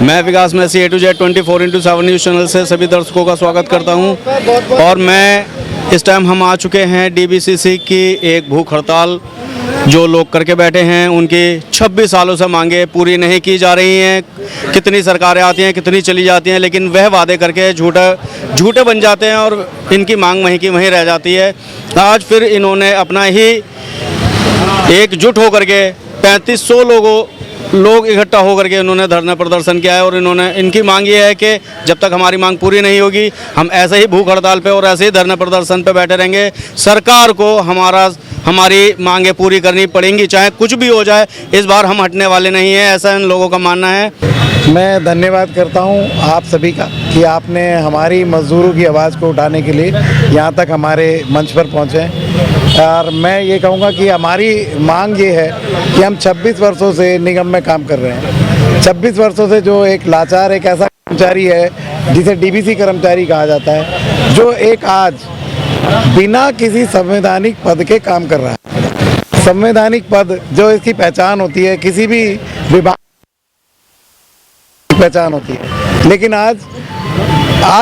मैं विकास में A to Z 24/7 news channel से सभी दर्शकों का स्वागत करता हूं। और मैं इस टाइम हम आ चुके हैं DBCC की एक भूख हड़ताल जो लोग करके बैठे हैं। उनकी 26 सालों से मांगे पूरी नहीं की जा रही हैं। कितनी सरकारें आती हैं, कितनी चली जाती हैं, लेकिन वह वादे करके झूठे बन जाते हैं और इनकी मांग वहीं की वहीं रह जाती है। आज फिर इन्होंने अपना ही एकजुट होकर के 3500 लोग इकट्ठा होकर के उन्होंने धरना प्रदर्शन किया है। और इनकी मांग ये है कि जब तक हमारी मांग पूरी नहीं होगी हम ऐसे ही भूख हड़ताल पे और ऐसे ही धरना प्रदर्शन पे बैठे रहेंगे। सरकार को हमारी मांगे पूरी करनी पड़ेंगी, चाहे कुछ भी हो जाए। इस बार हम हटने वाले नहीं हैं, ऐसा इन लोगों का मानना है। मैं धन्यवाद करता हूं आप सभी का कि आपने हमारी मजदूरों की आवाज़ को उठाने के लिए यहां तक हमारे मंच पर पहुंचे। और मैं ये कहूँगा कि हमारी मांग ये है कि हम 26 वर्षों से निगम में काम कर रहे हैं। 26 वर्षों से जो एक लाचार एक ऐसा कर्मचारी है जिसे DBC कर्मचारी कहा जाता है, जो एक आज बिना किसी संवैधानिक पद के काम कर रहा है। संवैधानिक पद जो इसकी पहचान होती है, किसी भी विभाग की पहचान होती है, लेकिन आज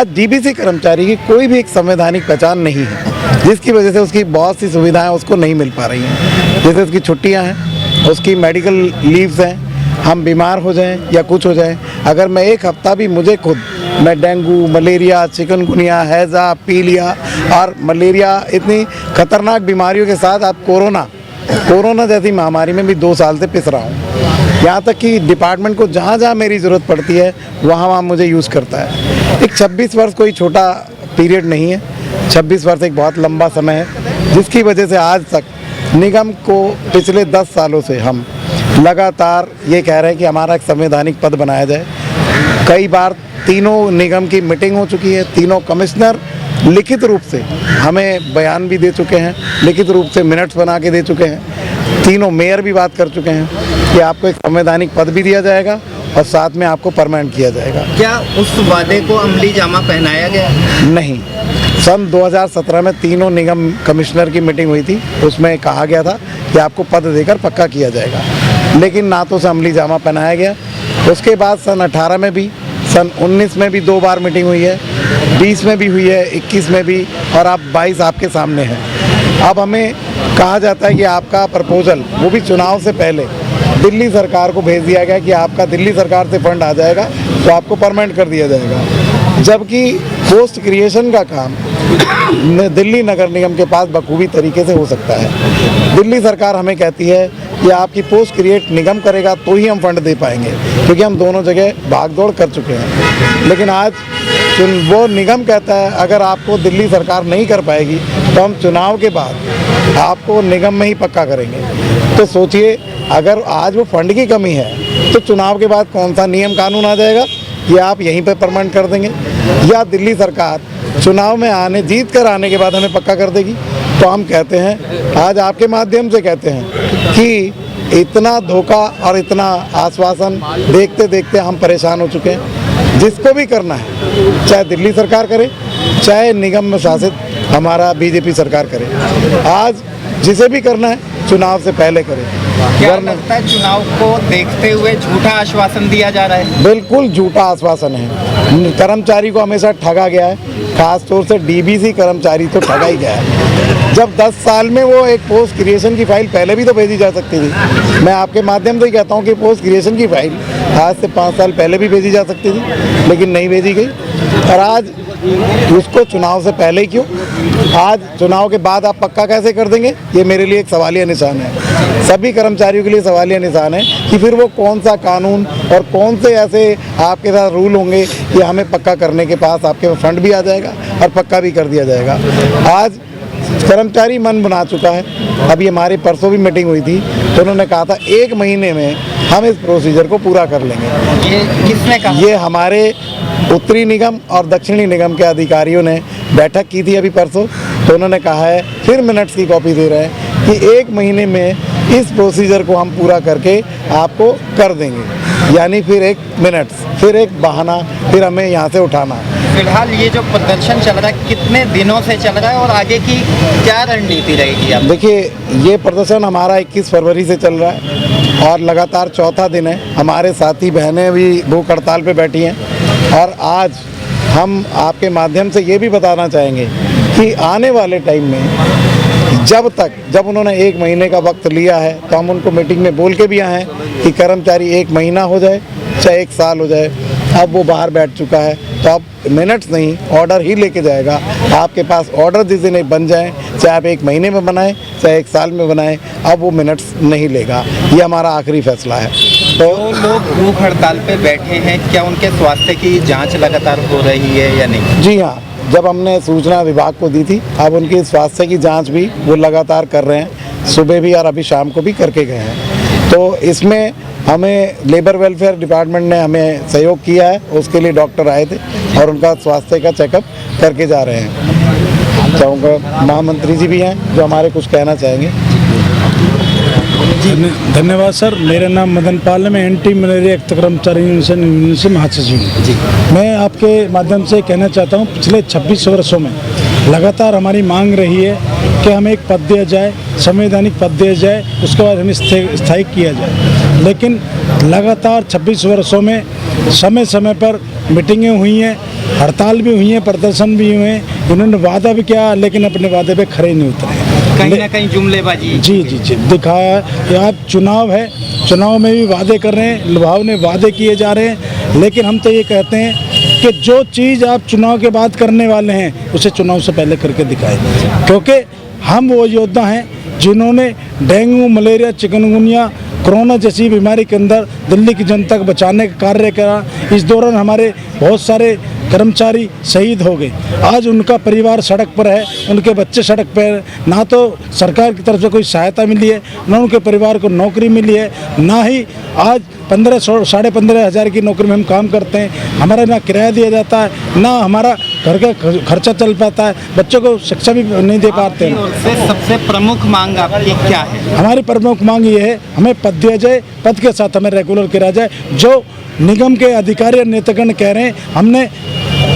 DBC कर्मचारी की कोई भी एक संवैधानिक पहचान नहीं है, जिसकी वजह से उसकी बहुत सी सुविधाएं उसको नहीं मिल पा रही हैं। जैसे उसकी छुट्टियां हैं, उसकी मेडिकल लीव्स हैं, हम बीमार हो जाएं या कुछ हो जाए, अगर मैं एक हफ्ता भी मैं डेंगू, मलेरिया, चिकनगुनिया, हैज़ा, पीलिया और मलेरिया इतनी खतरनाक बीमारियों के साथ आप कोरोना जैसी महामारी में भी 2 साल से पिस रहा हूँ। यहाँ तक कि डिपार्टमेंट को जहाँ जहाँ मेरी ज़रूरत पड़ती है वहाँ मुझे यूज़ करता है। एक 26 वर्ष कोई छोटा पीरियड नहीं है। 26 वर्ष एक बहुत लंबा समय है, जिसकी वजह से आज तक निगम को पिछले 10 सालों से हम लगातार ये कह रहे हैं कि हमारा एक संवैधानिक पद बनाया जाए। कई बार तीनों निगम की मीटिंग हो चुकी है। तीनों कमिश्नर लिखित रूप से हमें बयान भी दे चुके हैं, लिखित रूप से मिनट्स बना के दे चुके हैं। तीनों मेयर भी बात कर चुके हैं कि आपको एक संवैधानिक पद भी दिया जाएगा और साथ में आपको परमानेंट किया जाएगा। क्या उस वादे को अमली जामा पहनाया गया? नहीं। सन 2017 में तीनों निगम कमिश्नर की मीटिंग हुई थी, उसमें कहा गया था कि आपको पद देकर पक्का किया जाएगा, लेकिन ना तो उसे अमली जामा पहनाया गया। उसके बाद सन 18 में भी, सन 19 में भी 2 बार मीटिंग हुई है, 20 में भी हुई है, 21 में भी, और अब 22 आपके सामने है। अब हमें कहा जाता है कि आपका प्रपोजल, वो भी चुनाव से पहले, दिल्ली सरकार को भेज दिया गया कि आपका दिल्ली सरकार से फंड आ जाएगा तो आपको परमानेंट कर दिया जाएगा, जबकि पोस्ट क्रिएशन का काम दिल्ली नगर निगम के पास बखूबी तरीके से हो सकता है। दिल्ली सरकार हमें कहती है कि आपकी पोस्ट क्रिएट निगम करेगा तो ही हम फंड दे पाएंगे, क्योंकि हम दोनों जगह भागदौड़ कर चुके हैं। लेकिन आज वो निगम कहता है अगर आपको दिल्ली सरकार नहीं कर पाएगी तो हम चुनाव के बाद आपको निगम में ही पक्का करेंगे। तो सोचिए, अगर आज वो फंड की कमी है तो चुनाव के बाद कौन सा नियम कानून आ जाएगा कि आप यहीं पर परमानेंट कर देंगे, या दिल्ली सरकार चुनाव में जीत कर आने के बाद हमें पक्का कर देगी। तो हम कहते हैं, आज आपके माध्यम से कहते हैं कि इतना धोखा और इतना आश्वासन देखते देखते हम परेशान हो चुके हैं। जिसको भी करना है, चाहे दिल्ली सरकार करे, चाहे निगम में शासित हमारा BJP सरकार करे, आज जिसे भी करना है चुनाव से पहले करे। क्या लगता है चुनाव को देखते हुए झूठा आश्वासन दिया जा रहा है? बिल्कुल झूठा आश्वासन है। कर्मचारी को हमेशा ठगा गया है, खास तौर से DBC कर्मचारी तो ठगा ही गया है। जब 10 साल में वो एक पोस्ट क्रिएशन की फाइल पहले भी तो भेजी जा सकती थी। मैं आपके माध्यम से ही कहता हूँ कि पोस्ट क्रिएशन की फाइल आज से 5 साल पहले भी भेजी जा सकती थी, लेकिन नहीं भेजी गई। और आज उसको चुनाव से पहले क्यों, आज चुनाव के बाद आप पक्का कैसे कर देंगे, ये मेरे लिए एक सवालिया निशान है। सभी कर्मचारियों के लिए सवालिया निशान है कि फिर वो कौन सा कानून और कौन से ऐसे आपके साथ रूल होंगे कि हमें पक्का करने के पास आपके फंड भी आ जाएगा और पक्का भी कर दिया जाएगा। आज कर्मचारी मन बना चुका है। अभी हमारी परसों भी मीटिंग हुई थी तो उन्होंने कहा था 1 महीने में हम इस प्रोसीजर को पूरा कर लेंगे। ये किसने कहा? ये हमारे उत्तरी निगम और दक्षिणी निगम के अधिकारियों ने बैठक की थी अभी परसों। तो उन्होंने कहा है, फिर मिनट्स की कॉपी दे रहे हैं कि 1 महीने में इस प्रोसीजर को हम पूरा करके आपको कर देंगे। यानी फिर 1 मिनट, फिर एक बहाना, फिर हमें यहाँ से उठाना। फिलहाल ये जो प्रदर्शन चल रहा है कितने दिनों से चल रहा है और आगे की क्या रणनीति रहेगी आप? देखिए, ये प्रदर्शन हमारा 21 फरवरी से चल रहा है और लगातार चौथा दिन है। हमारे साथी बहनें भी भूख हड़ताल पे बैठी हैं और आज हम आपके माध्यम से ये भी बताना चाहेंगे कि आने वाले टाइम में जब उन्होंने 1 महीने का वक्त लिया है तो हम उनको मीटिंग में बोल के भी आए हैं कि कर्मचारी 1 महीना हो जाए चाहे 1 साल हो जाए। अब वो बाहर बैठ चुका है तो अब मिनट्स नहीं, ऑर्डर ही लेके जाएगा। आपके पास ऑर्डर जिस दिन बन जाए, चाहे आप 1 महीने में बनाएं चाहे 1 साल में बनाएं, अब वो मिनट्स नहीं लेगा। ये हमारा आखिरी फैसला है। तो लोग भूख हड़ताल पे बैठे हैं, क्या उनके स्वास्थ्य की जांच लगातार हो रही है या नहीं? जी हाँ, जब हमने सूचना विभाग को दी थी, अब उनकी स्वास्थ्य की जांच भी वो लगातार कर रहे हैं। सुबह भी और अभी शाम को भी करके गए हैं। तो इसमें हमें लेबर वेलफेयर डिपार्टमेंट ने हमें सहयोग किया है। उसके लिए डॉक्टर आए थे और उनका स्वास्थ्य का चेकअप करके जा रहे हैं। चाहूँगा महामंत्री जी भी हैं जो हमारे कुछ कहना चाहेंगे। धन्यवाद सर। मेरा नाम मदन पाल है, मैं एंटी मलेरिया एक्ट कर्मचारी यूनियन से महासचिव हूँ। मैं आपके माध्यम से कहना चाहता हूँ, पिछले 26 वर्षों में लगातार हमारी मांग रही है कि हमें एक पद दिया जाए, संवैधानिक पद दिया जाए, उसके बाद हमें स्थायी किया जाए। लेकिन लगातार 26 वर्षों में समय समय पर मीटिंगें हुई हैं, हड़ताल भी हुई हैं, प्रदर्शन भी हुए हैं। इन्होंने वादा भी किया लेकिन अपने वादे पे खरे नहीं उतरे। कहीं ना कहीं जुमलेबाजी जी दिखाया कि आप चुनाव है, चुनाव में भी वादे कर रहे हैं, लुभावने वादे किए जा रहे हैं। लेकिन हम तो ये कहते हैं कि जो चीज़ आप चुनाव के बाद करने वाले हैं उसे चुनाव से पहले करके दिखाएं, क्योंकि हम वो योद्धा हैं जिन्होंने डेंगू, मलेरिया, चिकनगुनिया, कोरोना जैसी बीमारी के अंदर दिल्ली की जनता को बचाने का कार्य करा। इस दौरान हमारे बहुत सारे कर्मचारी शहीद हो गए। आज उनका परिवार सड़क पर है, उनके बच्चे सड़क पर हैं। ना तो सरकार की तरफ से कोई सहायता मिली है, ना उनके परिवार को नौकरी मिली है, ना ही आज 15,500 हज़ार की नौकरी में हम काम करते हैं। हमारा ना किराया दिया जाता है, ना हमारा घर का खर्चा चल पाता है, बच्चों को शिक्षा भी नहीं दे पाते हैं। और से सबसे प्रमुख मांग आपकी क्या है? हमारी प्रमुख मांग ये है, हमें पद दिया जाए, पद के साथ हमें रेगुलर किया जाए। जो निगम के अधिकारी और नेतागण कह रहे हैं हमने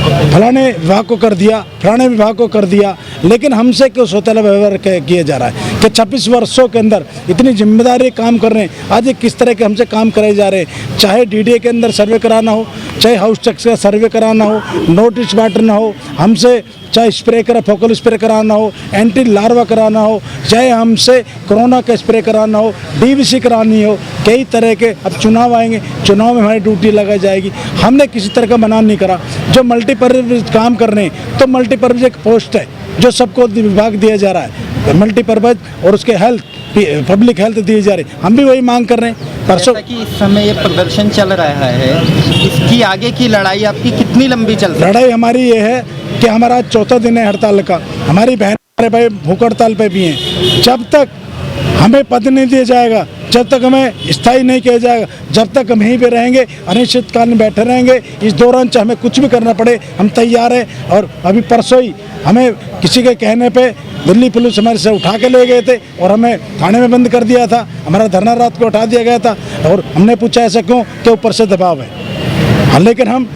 फलाने विभाग को कर दिया, फलाने विभाग को कर दिया, लेकिन हमसे क्यों सौतेला व्यवहार किया जा रहा है कि 26 वर्षों के अंदर इतनी जिम्मेदारी काम कर रहे हैं। आज ये किस तरह के हमसे काम कराए जा रहे हैं, चाहे डीडीए के अंदर सर्वे कराना हो, चाहे हाउस टैक्स का सर्वे कराना हो, नोटिस बांटना हो, हमसे चाहे स्प्रे फोकल स्प्रे कराना हो, एंटी लार्वा कराना हो, चाहे हमसे कोरोना का स्प्रे कराना हो, डीवीसी करानी हो, कई तरह के। अब चुनाव आएंगे, चुनाव में हमारी ड्यूटी लगाई जाएगी। हमने किसी तरह का मना नहीं करा। जो मल्टीपर्पज़ काम कर रहे हैं तो मल्टीपर्पज़ एक पोस्ट है जो सबको विभाग दिया जा रहा है, मल्टीपर्पज़, और उसके हेल्थ, पब्लिक हेल्थ दी जा रही है। हम भी वही मांग कर रहे हैं। परसों कि इस समय ये प्रदर्शन चल रहा है, इसकी आगे की लड़ाई आपकी कितनी लंबी चल रही है? लड़ाई हमारी ये है कि हमारा 4था दिन है हड़ताल का। हमारी बहन, हमारे भाई भूख हड़ताल पे भी हैं। जब तक हमें पद नहीं दिया जाएगा, जब तक हमें स्थायी नहीं किया जाएगा, जब तक हम यहीं पे रहेंगे, अनिश्चितकाल में बैठे रहेंगे। इस दौरान चाहे हमें कुछ भी करना पड़े, हम तैयार हैं। और अभी परसों ही हमें किसी के कहने पे दिल्ली पुलिस हमारे से उठा के ले गए थे और हमें थाने में बंद कर दिया था। हमारा धरना रात को उठा दिया गया था और हमने पूछा ऐसा क्यों, कि ऊपर से दबाव है। हाँ, लेकिन हम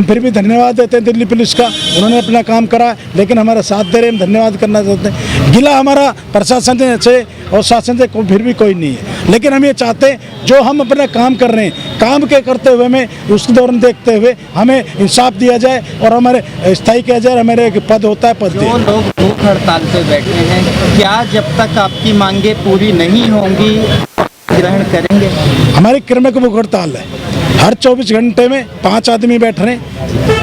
फिर भी धन्यवाद देते हैं दिल्ली पुलिस का, उन्होंने अपना काम करा, लेकिन हमारा साथ दे रहे हैं, हम धन्यवाद करना चाहते हैं। गिला हमारा प्रशासन से और शासन से फिर भी कोई नहीं है, लेकिन हम ये चाहते हैं जो हम अपना काम कर रहे हैं, काम के करते हुए में उसके दौरान देखते हुए हमें इंसाफ दिया जाए और हमारे स्थायी किया जाए। हमारे एक पद होता है, पद जो लोग भूख हड़ताल पे बैठे हैं, क्या जब तक आपकी मांगे पूरी नहीं होंगी ग्रहण करेंगे? हमारी क्रमिक भूख हड़ताल है। हर 24 घंटे में 5 आदमी बैठ रहे हैं,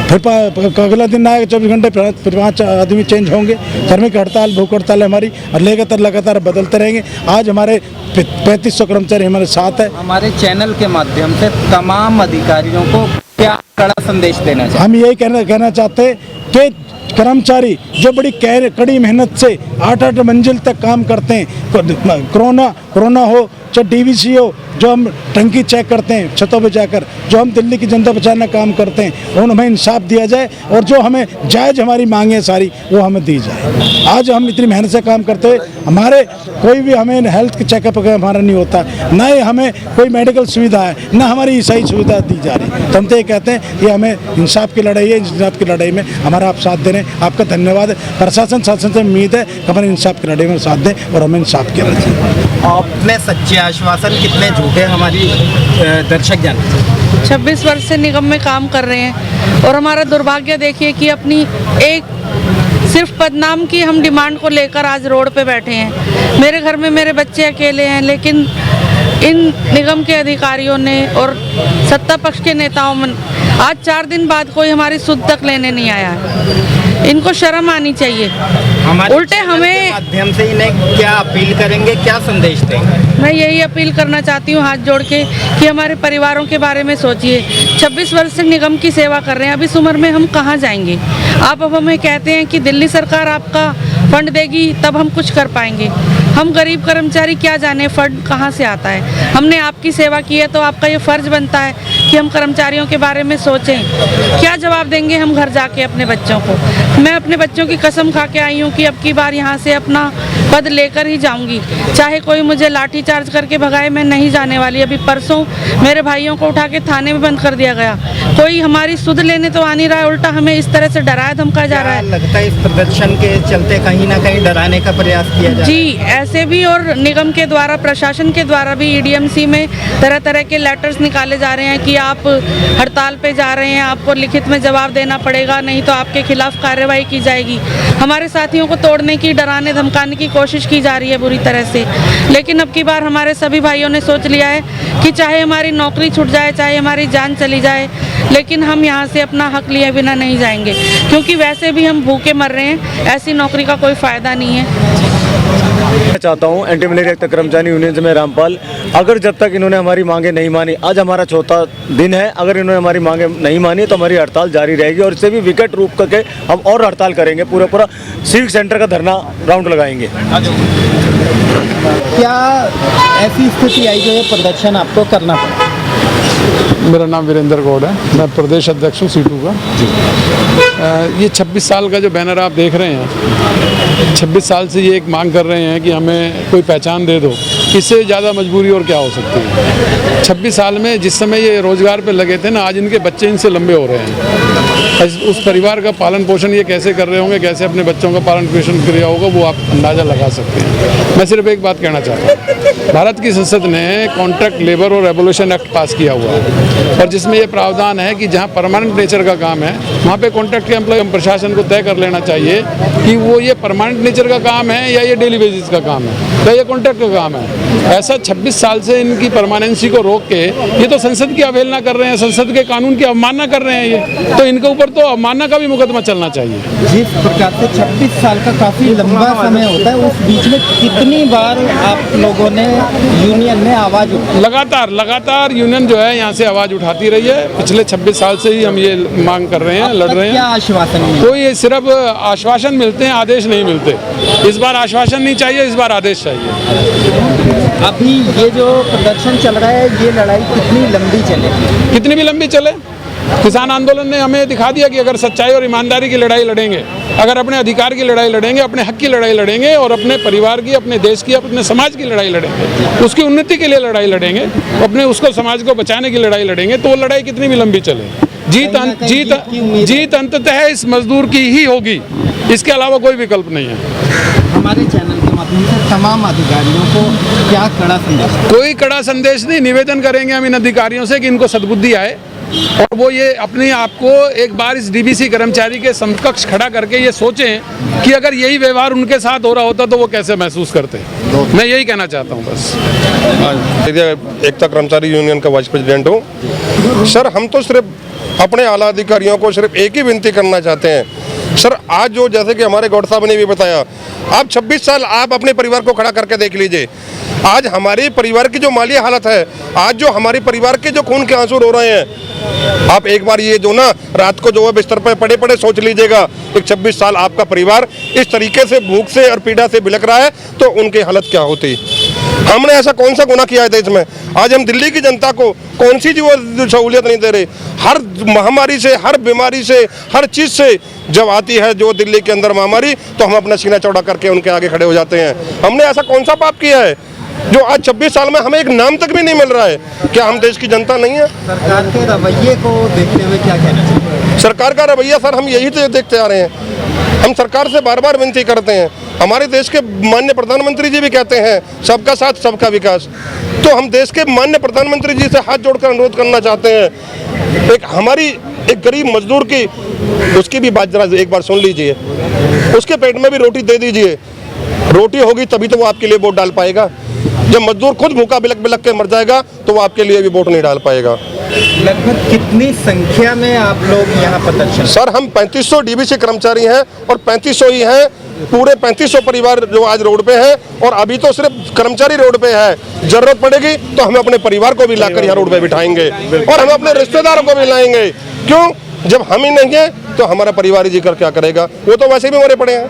फिर अगला दिन आएगा 24 घंटे फिर 5 आदमी चेंज होंगे। क्रमिक हड़ताल, भूख हड़ताल है हमारी, और लगातार बदलते रहेंगे। आज हमारे 3500 कर्मचारी हमारे साथ है। हमारे चैनल के माध्यम से तमाम अधिकारियों को क्या कड़ा संदेश देना चाहिए? हम यही कहना चाहते हैं कि कर्मचारी जो बड़ी कड़ी मेहनत से 8-8 मंजिल तक काम करते हैं, कोरोना हो, चाहे डीवीसी हो, जो हम टंकी चेक करते हैं छतों पे जाकर, जो हम दिल्ली की जनता बचाने का काम करते हैं, उन हमें इंसाफ दिया जाए और जो हमें जायज़ हमारी मांगे सारी वो हमें दी जाए। आज हम इतनी मेहनत से काम करते हैं, हमारे कोई भी हमें हेल्थ चेकअप हमारा नहीं होता, ना ही हमें कोई मेडिकल सुविधा है, ना हमारी ईसाई सुविधा दी जा रही। तो हम तो ये कहते हैं कि हमें इंसाफ की लड़ाई है, इंसाफ की लड़ाई में हमारा आप साथ दे रहे हैं, आपका धन्यवाद। प्रशासन शासन से उम्मीद है कि हमारे इंसाफ की लड़ाई में साथ दें और हमें इंसाफ किया जाए। अपने सच्चे आश्वासन कितने झूठे हमारी दर्शक जान 26 वर्ष से निगम में काम कर रहे हैं और हमारा दुर्भाग्य देखिए कि अपनी एक सिर्फ बदनाम की हम डिमांड को लेकर आज रोड पे बैठे हैं। मेरे घर में मेरे बच्चे अकेले हैं, लेकिन इन निगम के अधिकारियों ने और सत्ता पक्ष के नेताओं में आज 4 दिन बाद कोई हमारी सुध तक लेने नहीं आया है। इनको शर्म आनी चाहिए। उल्टे हमें माध्यम से इन्हें क्या अपील करेंगे, क्या संदेश देंगे? मैं यही अपील करना चाहती हूँ हाथ जोड़ के कि हमारे परिवारों के बारे में सोचिए। 26 वर्ष से निगम की सेवा कर रहे हैं, अब इस उम्र में हम कहाँ जाएंगे? आप अब हमें कहते हैं कि दिल्ली सरकार आपका फंड देगी तब हम कुछ कर पाएंगे। हम गरीब कर्मचारी क्या जाने फंड कहाँ से आता है? हमने आपकी सेवा की है तो आपका ये फ़र्ज़ बनता है कि हम कर्मचारियों के बारे में सोचें। क्या जवाब देंगे हम घर जाके अपने बच्चों को? मैं अपने बच्चों की कसम खा के आई हूँ कि अब की बार यहाँ से अपना पद लेकर ही जाऊँगी, चाहे कोई मुझे लाठी चार्ज करके भगाए, मैं नहीं जाने वाली। अभी परसों मेरे भाइयों को उठा के थाने में बंद कर दिया गया। कोई हमारी सुध लेने तो आ नहीं रहा है, उल्टा हमें इस तरह से डराया धमकाया जा रहा है। लगता है इस प्रदर्शन के चलते कहीं ना कहीं डराने का प्रयास किया जा रहा है। जी, ऐसे भी और निगम के द्वारा, प्रशासन के द्वारा भी ईडीएमसी में तरह तरह के लेटर्स निकाले जा रहे हैं कि आप हड़ताल पे जा रहे हैं, आपको लिखित में जवाब देना पड़ेगा, नहीं तो आपके खिलाफ कार्रवाई की जाएगी। हमारे साथियों को तोड़ने की, डराने धमकाने की कोशिश की जा रही है बुरी तरह से। लेकिन अब की बार हमारे सभी भाइयों ने सोच लिया है कि चाहे हमारी नौकरी छूट जाए, चाहे हमारी जान चली जाए, लेकिन हम यहाँ से अपना हक लिए बिना नहीं जाएंगे, क्योंकि वैसे भी हम भूखे मर रहे हैं। ऐसी नौकरी का कोई फ़ायदा नहीं है। मैं चाहता हूं एंटी मलेरिया कर्मचारी यूनियन से मैं रामपाल, अगर जब तक इन्होंने हमारी मांगे नहीं मानी, आज हमारा चौथा दिन है, अगर इन्होंने हमारी मांगे नहीं मानी तो हमारी हड़ताल जारी रहेगी और इससे भी विकट रूप करके हम और हड़ताल करेंगे। पूरा सिविक सेंटर का धरना राउंड लगाएंगे। क्या ऐसी स्थिति आई जो ये प्रदर्शन आपको करना पड़ा? मेरा नाम वीरेंद्र गौड़ है, मैं प्रदेश अध्यक्ष हूँ सीटू का। ये 26 साल का जो बैनर आप देख रहे हैं, 26 साल से ये एक मांग कर रहे हैं कि हमें कोई पहचान दे दो। इससे ज़्यादा मजबूरी और क्या हो सकती है? 26 साल में जिस समय ये रोज़गार पे लगे थे ना, आज इनके बच्चे इनसे लंबे हो रहे हैं। उस परिवार का पालन पोषण ये कैसे कर रहे होंगे, कैसे अपने बच्चों का पालन पोषण किया होगा, वो आप अंदाज़ा लगा सकते हैं। मैं सिर्फ एक बात कहना चाहता हूँ, भारत की संसद ने कॉन्ट्रैक्ट लेबर और एबोलिशन एक्ट पास किया हुआ है और जिसमें ये प्रावधान है कि जहाँ परमानेंट नेचर का काम है वहाँ पे कॉन्ट्रैक्ट के एम्प्लॉय प्रशासन को तय कर लेना चाहिए कि वो ये परमानेंट नेचर का काम है या ये डेली बेसिस का काम है या ये कॉन्ट्रैक्ट का काम है। ऐसा 26 साल से इनकी परमानेंसी को रोक के ये तो संसद की अवहेलना कर रहे हैं, संसद के कानून की अवमानना कर रहे हैं। ये तो इनके ऊपर तो अवमानना का भी मुकदमा चलना चाहिए। जिस प्रकार से 26 साल का काफ़ी लंबा समय होता है, उस बीच में कितनी बार आप लोगों ने यूनियन में आवाज़ उठाई? लगातार यूनियन जो है यहाँ से आवाज़ उठाती रही है। पिछले 26 साल से ही हम ये मांग कर रहे हैं, लड़ रहे हैं। क्या आश्वासन मिला? कोई सिर्फ आश्वासन मिलते हैं, आदेश नहीं मिलते। इस बार आश्वासन नहीं चाहिए, इस बार आदेश चाहिए। अभी ये जो प्रदर्शन चल रहा है, ये लड़ाई कितनी लंबी चलेगी? कितनी भी लंबी चले, किसान आंदोलन ने हमें दिखा दिया कि अगर सच्चाई और ईमानदारी की लड़ाई लड़ेंगे, अगर अपने अधिकार की लड़ाई लड़ेंगे, अपने हक की लड़ाई लड़ेंगे और अपने परिवार की, अपने देश की, अपने समाज की लड़ाई लड़ेंगे, उसकी उन्नति के लिए लड़ाई लड़ेंगे, अपने उसको समाज को बचाने की लड़ाई लड़ेंगे, तो वो लड़ाई कितनी भी लंबी चले, जीत अंततः इस मजदूर की ही होगी। इसके अलावा कोई विकल्प नहीं है। हमारे चैनल के माध्यम से तमाम अधिकारियों को क्या कड़ा संदेश? कोई कड़ा संदेश नहीं, निवेदन करेंगे हम इन अधिकारियों से कि इनको सद्बुद्धि आए और वो ये अपने आप को एक बार इस डीबीसी कर्मचारी के समकक्ष खड़ा करके ये सोचें कि अगर यही व्यवहार उनके साथ हो रहा होता तो वो कैसे महसूस करते। मैं यही कहना चाहता हूँ बस। एकता कर्मचारी यूनियन का वाइस प्रेसिडेंट हूँ। सर, हम तो सिर्फ अपने आला अधिकारियों को सिर्फ एक ही विनती करना चाहते हैं। सर, आज जो जैसे कि हमारे गौड़ साहब ने भी बताया, आप 26 साल आप अपने परिवार को खड़ा करके देख लीजिए। आज हमारे परिवार की जो माली हालत है, आज जो हमारे परिवार के जो खून के आंसू रो रहे हैं, आप एक बार ये जो ना रात को जो है बिस्तर पर पड़े पड़े सोच लीजिएगा, एक 26 साल आपका परिवार इस तरीके से भूख से और पीड़ा से बिलख रहा है तो उनकी हालत क्या होती। हमने ऐसा कौन सा गुनाह किया है देश में? आज हम दिल्ली की जनता को कौन सी जो सहूलियत नहीं दे रहे? हर महामारी से, हर बीमारी से, हर चीज़ से जब आती है जो दिल्ली के अंदर महामारी, तो हम अपना सीना चौड़ा करके उनके आगे खड़े हो जाते हैं। हमने ऐसा कौन सा पाप किया है जो आज 26 साल में हमें एक नाम तक भी नहीं मिल रहा है? क्या हम देश की जनता नहीं है? सरकार के रवैये को देखते हुए क्या कहना चाहिए? सरकार का रवैया सर हम यही तो देखते आ रहे हैं। हम सरकार से बार बार विनती करते हैं। हमारे देश के माननीय प्रधानमंत्री जी भी कहते हैं सबका साथ सबका विकास। तो हम देश के माननीय प्रधानमंत्री जी से हाथ जोड़कर अनुरोध करना चाहते हैं, एक हमारी एक गरीब मजदूर की उसकी भी बात जरा एक बार सुन लीजिए। उसके पेट में भी रोटी दे दीजिए। रोटी होगी तभी तो वो आपके लिए वोट डाल पाएगा। जब मजदूर खुद भूखा बिलक बिलक के मर जाएगा तो वो आपके लिए भी वोट नहीं डाल पाएगा। लगभग कितनी संख्या में आप लोग यहाँ प्रदर्शन? सर हम 3500 डीबीसी कर्मचारी हैं और 3500 ही हैं। पूरे 3500 परिवार जो आज रोड पे हैं, और अभी तो सिर्फ कर्मचारी रोड पे है। जरूरत पड़ेगी तो हम अपने परिवार को भी लाकर यहाँ रोड पे बिठाएंगे और हम अपने रिश्तेदारों को भी लाएंगे। क्यों? जब हम ही नहीं है तो हमारा परिवार ही जीकर क्या करेगा? वो तो वैसे भी मरे पड़े हैं।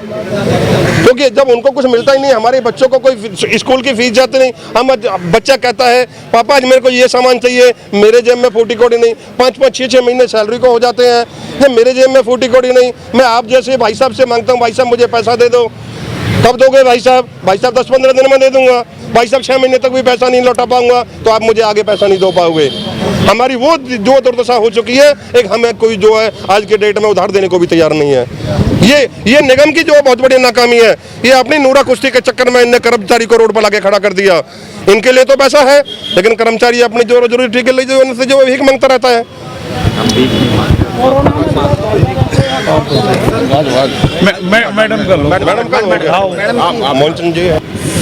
क्योंकि जब उनको कुछ मिलता ही नहीं, हमारे बच्चों को कोई स्कूल की फीस जाती नहीं। हम बच्चा कहता है पापा आज मेरे को ये सामान चाहिए, मेरे जेब में फूटी कोड़ी नहीं। 5-5, 6-6 महीने सैलरी को हो जाते हैं, जब मेरे जेब में फूटी कोड़ी नहीं। मैं आप जैसे भाई साहब से मांगता हूँ, भाई साहब मुझे पैसा दे दो। कब दोगे भाई साहब? भाई साहब 10-15 दिन में दे दूंगा। भाई साहब 6 महीने तक भी पैसा नहीं लौटा पाऊंगा तो आप मुझे आगे पैसा नहीं दे पाओगे। हमारी वो जो दुर्दशा हो चुकी है, एक हमें कोई जो है आज के डेट में उधार देने को भी तैयार नहीं है। ये निगम की जो बहुत बड़ी नाकामी है। ये अपनी नूरा कुश्ती के चक्कर में इनने कर्मचारी को रोड पर लाके खड़ा कर दिया। इनके लिए तो पैसा है, लेकिन कर्मचारी अपनी जोर जरूरी ठीक है जो भीख मांगता रहता है। मैडम जी।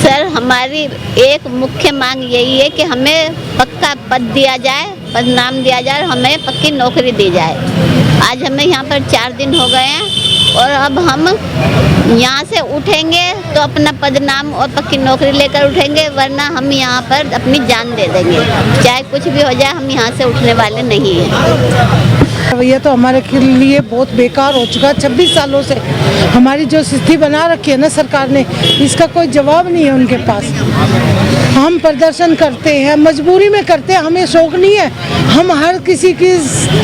सर हमारी एक मुख्य मांग यही है कि हमें पक्का पद दिया जाए, पद नाम दिया जाए, हमें पक्की नौकरी दी जाए। आज हमें यहाँ पर 4 दिन हो गए हैं और अब हम यहाँ से उठेंगे तो अपना पद नाम और पक्की नौकरी लेकर उठेंगे, वरना हम यहाँ पर अपनी जान दे देंगे। चाहे कुछ भी हो जाए, हम यहाँ से उठने वाले नहीं हैं। ये तो हमारे लिए बहुत बेकार हो चुका है। 26 सालों से हमारी जो स्थिति बना रखी है ना सरकार ने, इसका कोई जवाब नहीं है उनके पास। हम प्रदर्शन करते हैं, मजबूरी में करते हैं, हमें शौक नहीं है। हम हर किसी की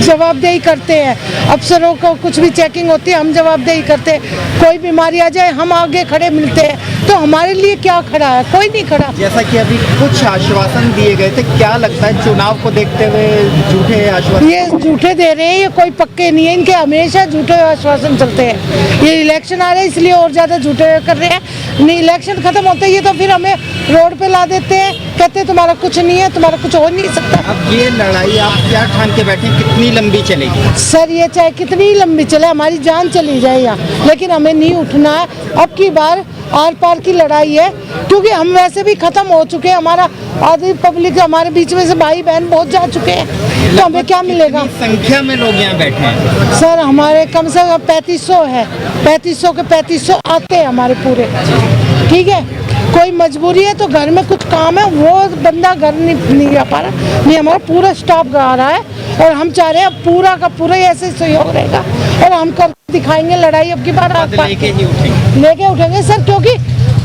जवाबदेही करते हैं। अफसरों को कुछ भी चेकिंग होती है, हम जवाबदेही करते हैं। कोई बीमारी आ जाए हम आगे खड़े मिलते हैं। तो हमारे लिए क्या खड़ा है? कोई नहीं खड़ा। जैसा कि अभी कुछ आश्वासन दिए गए थे, क्या लगता है चुनाव को देखते हुए झूठे आश्वासन? ये झूठे दे रहे हैं, ये कोई पक्के नहीं है। इनके हमेशा झूठे आश्वासन चलते हैं। ये इलेक्शन आ रहे हैं इसलिए और ज़्यादा झूठे कर रहे हैं। नहीं, इलेक्शन खत्म होते ही तो फिर हमें रोड पे ला देते हैं, कहते हैं तुम्हारा कुछ नहीं है, तुम्हारा कुछ हो नहीं सकता। अब ये लड़ाई आप क्या ठान के बैठे, कितनी लंबी चलेगी? सर ये चाहे कितनी लंबी चले, हमारी जान चली जाए यहाँ, लेकिन हमें नहीं उठना है। अब की बार आर पार की लड़ाई है, क्योंकि हम वैसे भी खत्म हो चुके हैं। हमारा आधी पब्लिक हमारे बीच में से भाई बहन बहुत जा चुके हैं, तो हमें क्या मिलेगा? संख्या में लोग यहाँ बैठे हैं सर हमारे कम से कम 3500 है। 3500 के 3500 आते हैं हमारे पूरे। ठीक है, कोई मजबूरी है तो घर में कुछ काम है, वो बंदा घर नहीं आ पा रहा। नहीं, हमारा पूरा स्टाफ आ रहा है और हम चाह रहे हैं पूरा का पूरा ऐसे सहयोग रहेगा और हम कर दिखाएंगे लड़ाई। अब की बार लेके उठेंगे सर, क्योंकि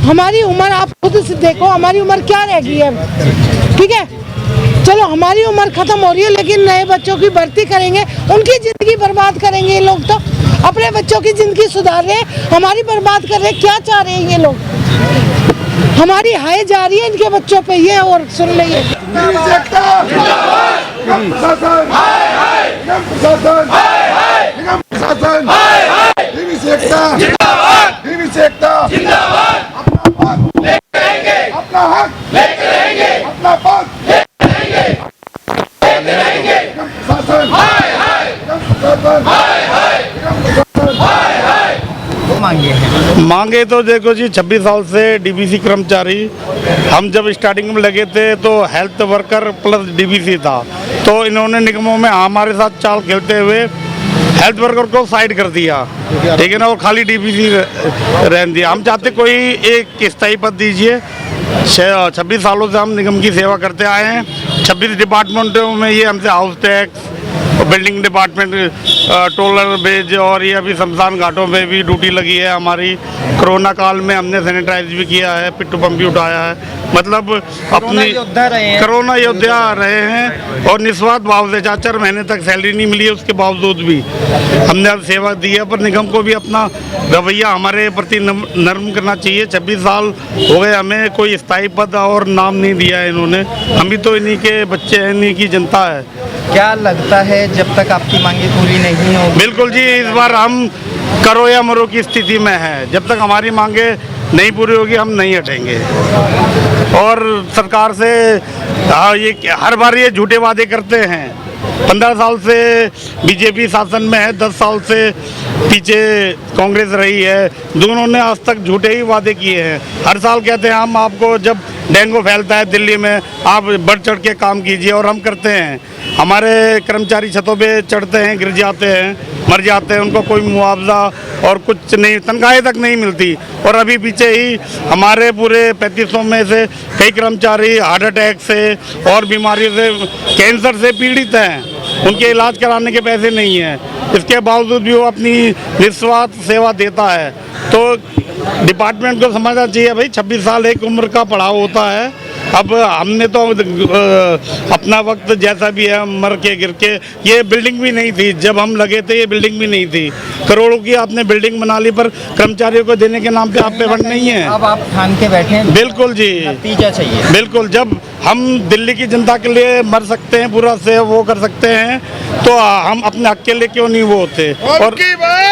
हमारी उम्र आप खुद से देखो, हमारी उम्र क्या रह गई है। ठीक है, चलो हमारी उम्र खत्म हो रही है, लेकिन नए बच्चों की भर्ती करेंगे, उनकी जिंदगी बर्बाद करेंगे। ये लोग तो अपने बच्चों की जिंदगी सुधार रहे हैं, हमारी बर्बाद कर रहे हैं। क्या चाह रहे हैं ये लोग? हमारी हाय जा रही है इनके बच्चों पे। ये और सुन लीजिए, अपना हक लेके रहेंगे, अपना पद लेके रहेंगे। मांगे तो देखो जी, 26 साल से डीबीसी कर्मचारी, हम जब स्टार्टिंग में लगे थे तो हेल्थ वर्कर प्लस डीबीसी था, तो इन्होंने निगमों में हमारे साथ चाल खेलते हुए हेल्थ वर्कर को साइड कर दिया। ठीक है ना, और खाली डीबीसी रहने दिया। हम चाहते कोई एक स्थायी पद दीजिए। 26 सालों से हम निगम की सेवा करते आए हैं। 26 डिपार्टमेंटों में ये हमसे हाउस टैक्स, बिल्डिंग डिपार्टमेंट टोलर बेज और ये अभी शमशान घाटों में भी ड्यूटी लगी है हमारी। कोरोना काल में हमने सैनिटाइज भी किया है, पिट्ठू पंप भी उठाया है। मतलब अपनी योद्धा रहे हैं। कोरोना योद्धा रहे हैं और निस्वार्थ भाव से 4 महीने तक सैलरी नहीं मिली है, उसके बावजूद भी हमने अब सेवा दी है। पर निगम को भी अपना रवैया हमारे प्रति नरम करना चाहिए। 26 साल हो गए, हमें कोई स्थायी पद और नाम नहीं दिया है इन्होंने। हम भी तो इन्हीं के बच्चे हैं, इन्हीं की जनता है। क्या लगता है जब तक आपकी मांगे पूरी नहीं हो? बिल्कुल जी, इस बार हम करो या मरो की स्थिति में है। जब तक हमारी मांगे नहीं पूरी होगी हम नहीं हटेंगे। और सरकार से ये हर बार ये झूठे वादे करते हैं। 15 साल से बीजेपी शासन में है, 10 साल से पीछे कांग्रेस रही है। दोनों ने आज तक झूठे ही वादे किए हैं। हर साल कहते हैं हम आपको, जब डेंगू फैलता है दिल्ली में, आप बढ़ चढ़ के काम कीजिए, और हम करते हैं। हमारे कर्मचारी छतों पे चढ़ते हैं, गिर जाते हैं, मर जाते हैं, उनको कोई मुआवजा और कुछ नहीं, तनख्वाहें तक नहीं मिलती। और अभी पीछे ही हमारे पूरे 3500 में से कई कर्मचारी हार्ट अटैक से और बीमारियों से, कैंसर से पीड़ित हैं। उनके इलाज कराने के पैसे नहीं हैं। इसके बावजूद भी वो अपनी निस्वार्थ सेवा देता है। तो डिपार्टमेंट को समझना चाहिए भाई, 26 साल एक उम्र का पड़ाव होता है। अब हमने तो अपना वक्त जैसा भी है मर के गिर के, ये बिल्डिंग भी नहीं थी जब हम लगे थे, ये बिल्डिंग भी नहीं थी। करोड़ों की आपने बिल्डिंग बना ली, पर कर्मचारियों को देने के नाम पे आप पे फंड नहीं है। अब आप ठान के बैठे हैं, बिल्कुल जी, नतीजा चाहिए। बिल्कुल। जब हम दिल्ली की जनता के लिए मर सकते हैं, पूरा से वो कर सकते हैं, तो हम अपने हक के लिए क्यों नहीं वो होते। और अब की बार